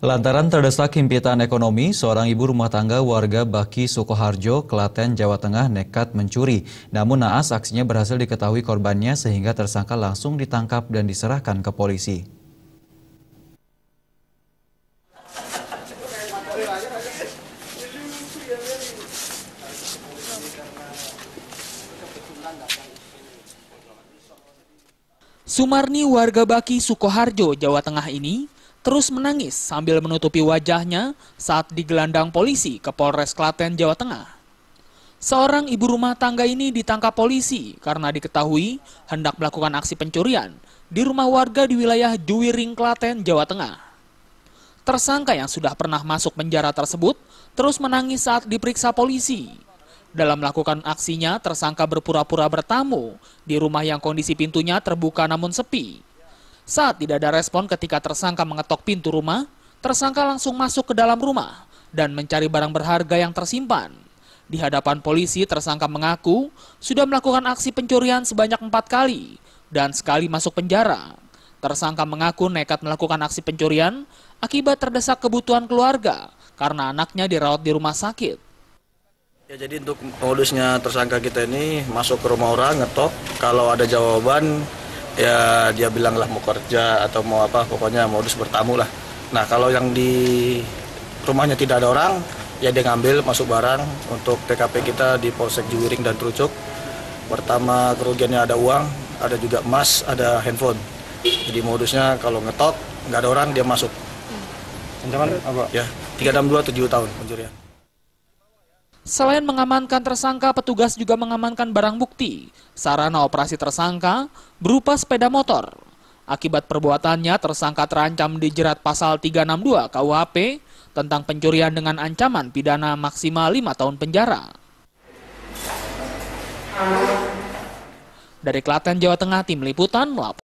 Lantaran terdesak himpitan ekonomi, seorang ibu rumah tangga warga Baki, Sukoharjo, Klaten, Jawa Tengah nekat mencuri. Namun naas aksinya berhasil diketahui korbannya sehingga tersangka langsung ditangkap dan diserahkan ke polisi. Sumarni, warga Baki, Sukoharjo, Jawa Tengah ini terus menangis sambil menutupi wajahnya saat digelandang polisi ke Polres Klaten, Jawa Tengah. Seorang ibu rumah tangga ini ditangkap polisi karena diketahui hendak melakukan aksi pencurian di rumah warga di wilayah Juwiring, Klaten, Jawa Tengah. Tersangka yang sudah pernah masuk penjara tersebut terus menangis saat diperiksa polisi. Dalam melakukan aksinya, tersangka berpura-pura bertamu di rumah yang kondisi pintunya terbuka namun sepi. Saat tidak ada respon ketika tersangka mengetok pintu rumah, tersangka langsung masuk ke dalam rumah dan mencari barang berharga yang tersimpan. Di hadapan polisi, tersangka mengaku sudah melakukan aksi pencurian sebanyak 4 kali dan sekali masuk penjara. Tersangka mengaku nekat melakukan aksi pencurian akibat terdesak kebutuhan keluarga karena anaknya dirawat di rumah sakit. Ya, jadi untuk modusnya tersangka kita ini masuk ke rumah orang, ngetok, kalau ada jawaban ya dia bilanglah mau kerja atau mau apa, pokoknya modus bertamu lah. Nah, kalau yang di rumahnya tidak ada orang, ya dia ngambil masuk barang. Untuk TKP kita di Polsek Juwiring dan Trucuk, pertama kerugiannya ada uang, ada juga emas, ada handphone. Jadi modusnya kalau ngetok, nggak ada orang, dia masuk. Ancaman apa? Ya, 362 7 tahun pencurian. Selain mengamankan tersangka, petugas juga mengamankan barang bukti. Sarana operasi tersangka berupa sepeda motor. Akibat perbuatannya, tersangka terancam dijerat pasal 362 KUHP tentang pencurian dengan ancaman pidana maksimal 5 tahun penjara. Dari Klaten, Jawa Tengah, Tim Liputan melaporkan.